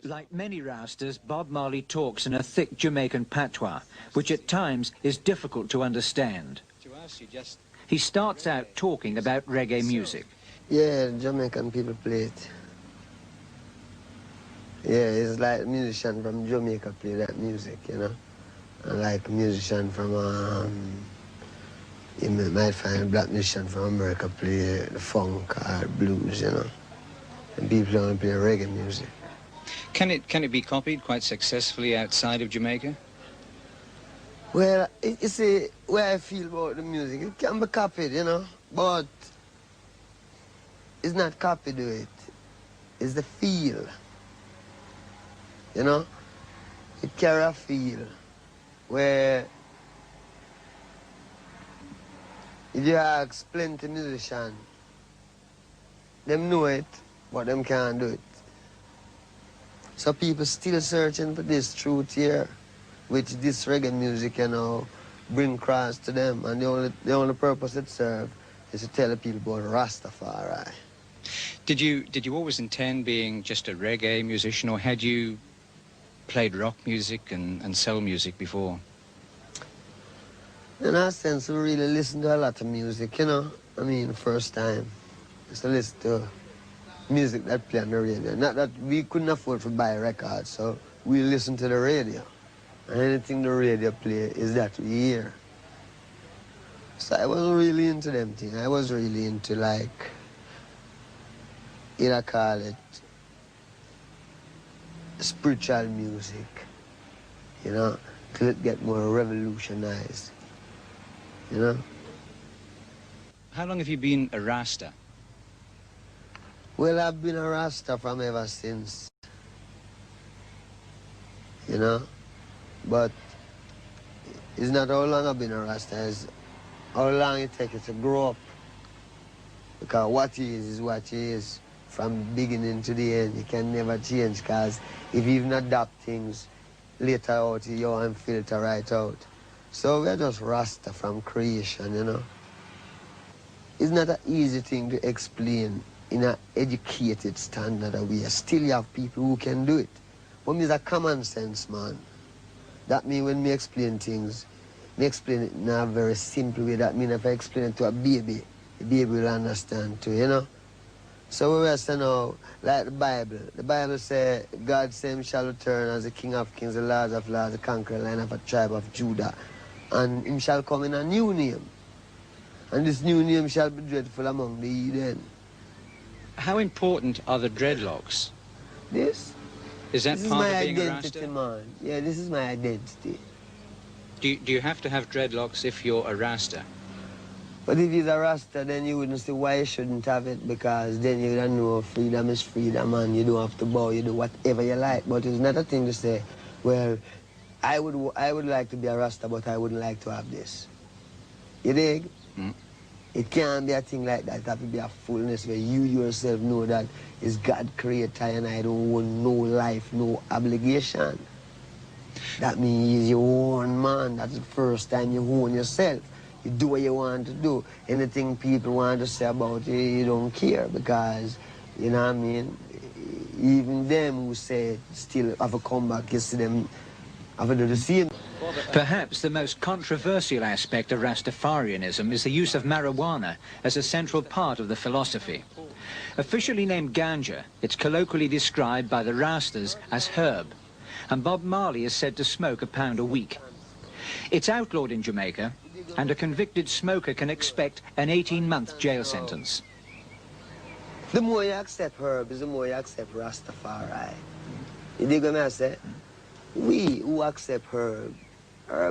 Like many Rastas, Bob Marley talks in a thick Jamaican patois, which at times is difficult to understand. He starts out talking about reggae music. Yeah, Jamaican people play it. Yeah, it's like musician from Jamaica play that music, you know. And like musician from, you might find a black musician from America play the funk or blues, you know. And people only play reggae music. Can it be copied quite successfully outside of Jamaica? Well, you see, where I feel about the music, it can be copied, you know, but it's not copied to it. It's the feel, you know. It carry a feel where if you ask plenty musicians, them know it, but them can't do it. So people still searching for this truth here, which this reggae music, you know, bring across to them. And the only purpose it serves is to tell the people about Rastafari. Did you always intend being just a reggae musician, or had you played rock music and soul music before? In a sense, we really listen to a lot of music, you know. I mean, first time, just to listen to music that play on the radio. Not that we couldn't afford to buy records, so we listen to the radio. And anything the radio play is that we hear. So I wasn't really into them things. I was really into, like, I call it spiritual music, you know, till it get more revolutionized, you know. How long have you been a Rasta? Well, I've been a Rasta from ever since, you know, but it's not how long I've been a Rasta, it's how long it takes to grow up. Because what he is what he is, from the beginning to the end. You can never change, because if you even adopt things later out, you won't filter right out. So we're just Rasta from creation, you know. It's not an easy thing to explain in an educated standard way. Still you have people who can do it. But me is a common sense man. That means when me explain things, me explain it in a very simple way. That means if I explain it to a baby, the baby will understand too, you know. So we say now, like the Bible says, God same shall return as the King of Kings, the Lord of Lords, the conqueror line of a tribe of Judah. And him shall come in a new name. And this new name shall be dreadful among the heathen. How important are the dreadlocks? This? Is that this part is my of being identity, a Rasta? man. Yeah, this is my identity. Do you have to have dreadlocks if you're a Rasta? But if he's a Rasta, then you wouldn't say why you shouldn't have it, because then you don't know freedom is freedom and you don't have to bow, you do whatever you like. But it's not a thing to say, well, I would like to be a Rasta, but I wouldn't like to have this. You dig? Mm. It can't be a thing like that. It has to be a fullness where you yourself know that it's God creator and I don't want no life, no obligation. That means you own man. That's the first time you own yourself. You do what you want to do. Anything people want to say about you, you don't care, because, you know what I mean, even them who say it still have a comeback, you see them have to do the same. Perhaps the most controversial aspect of Rastafarianism is the use of marijuana as a central part of the philosophy. Officially named ganja, it's colloquially described by the Rastas as herb, and Bob Marley is said to smoke a pound a week. It's outlawed in Jamaica, and a convicted smoker can expect an 18-month jail sentence. The more you accept herbs, the more you accept Rastafari. You dig what I say? We who accept herb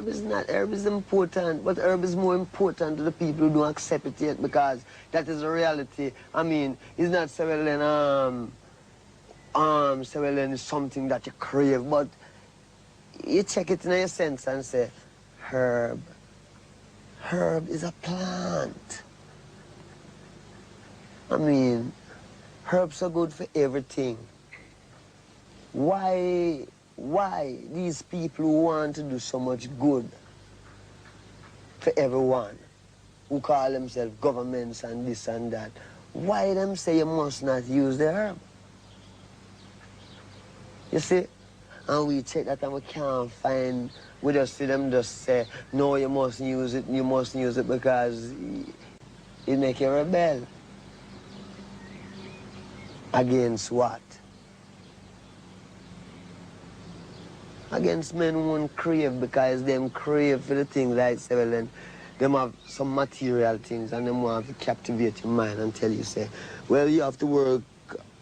is important, but herb is more important to the people who don't accept it yet, because that is a reality. I mean, it's not so well then, it's something that you crave, but you check it in your sense and say, herb. Herb is a plant. I mean, herbs are good for everything. Why these people who want to do so much good for everyone, who call themselves governments and this and that, why them say you must not use the herb? You see? And we check that and we can't find, we just see them just say, no, you mustn't use it because it make you rebel. Against what? Against men who won't crave, because them crave for the things like, say, well, then them have some material things and them want to captivate your mind and tell you, say, well, you have to work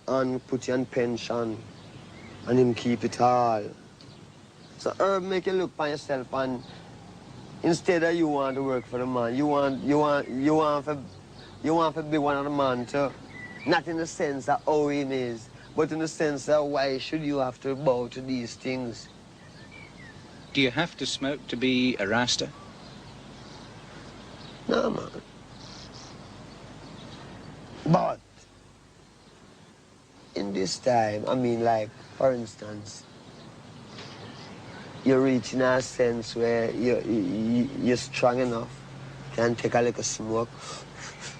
and put you on pension and him keep it all. So Herb make you look for yourself, and instead of you want to work for the man, you want to be one of the man too. Not in the sense of how him is, but in the sense of why should you have to bow to these things. Do you have to smoke to be a Rasta? No, man. But in this time, I mean, like, for instance, you're reaching a sense where you're strong enough, can take a little smoke.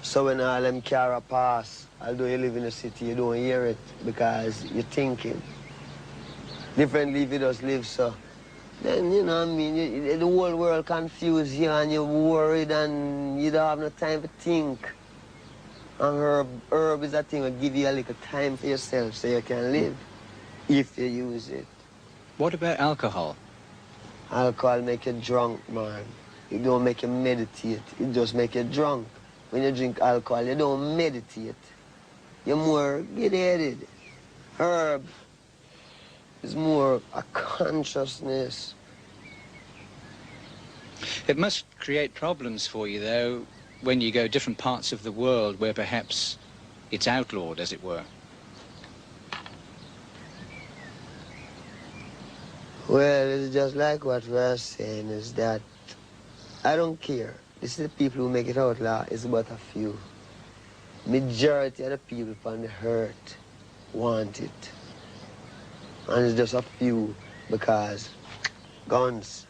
So when all them car pass, although you live in the city, you don't hear it because you're thinking. Differently if you just live so. Then, you know what I mean, the whole world confused you and you're worried and you don't have no time to think. And herb is a thing that give you a little time for yourself so you can live, if you use it. What about alcohol? Alcohol make you drunk, man. It don't make you meditate, it just make you drunk. When you drink alcohol, you don't meditate. You're more giddy-headed. Herb is more a consciousness. It must create problems for you, though, when you go different parts of the world where perhaps it's outlawed, as it were. Well, it's just like what we're saying, is that I don't care. This is the people who make it outlaw, it's but a few. Majority of the people on the earth want it. And it's just a few because guns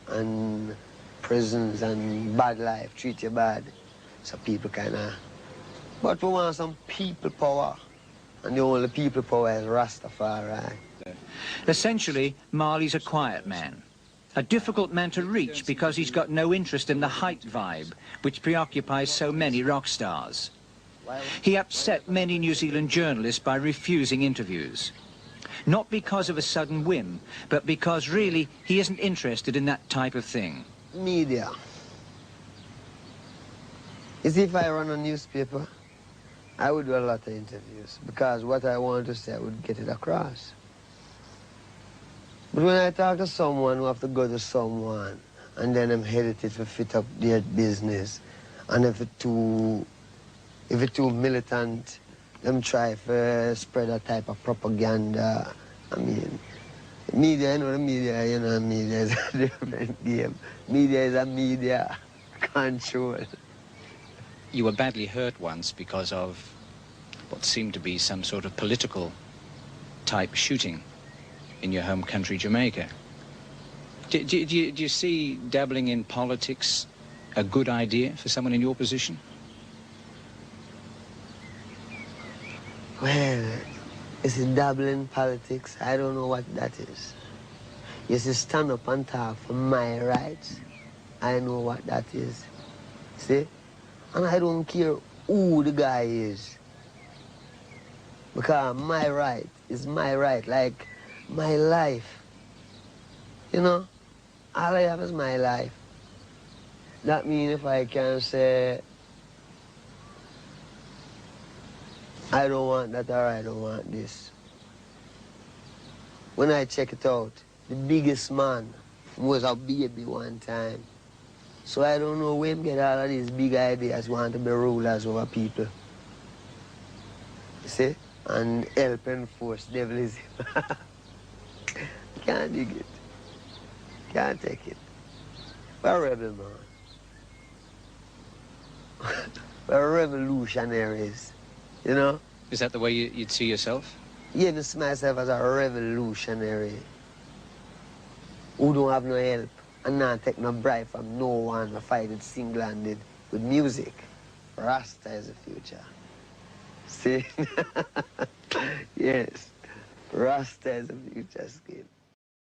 and prisons and bad life treat you bad. So people kind of... But we want some people power. And the only people power is Rastafari. Essentially, Marley's a quiet man. A difficult man to reach because he's got no interest in the hype vibe, which preoccupies so many rock stars. He upset many New Zealand journalists by refusing interviews. Not because of a sudden whim, but because really he isn't interested in that type of thing. Media. You see, if I run a newspaper, I would do a lot of interviews because what I want to say, I would get it across. But when I talk to someone who have to go to someone and then I'm hesitant to fit up their business, and if it's too militant, them try to spread a type of propaganda. I mean, media, you know, the media is a different game. Media is a media control. You were badly hurt once because of what seemed to be some sort of political type shooting in your home country, Jamaica. Do you see dabbling in politics a good idea for someone in your position? Well, is it dabbling in politics? I don't know what that is. You see, stand up and talk for my rights. I know what that is. See? And I don't care who the guy is. Because my right is my right, like my life. You know? All I have is my life. That means if I can say, I don't want that or I don't want this. When I check it out, the biggest man was a baby one time. So I don't know where him get all of these big ideas, want to be rulers over people. You see? And help enforce devilism. Can't dig it. Can't take it. We're rebel, man. We're revolutionaries. You know? Is that the way you'd see yourself? Yeah, I see myself as a revolutionary who don't have no help and not take no bribe from no one to fight it single-handed with music. Rasta is the future. See? Yes. Rasta is a future skin.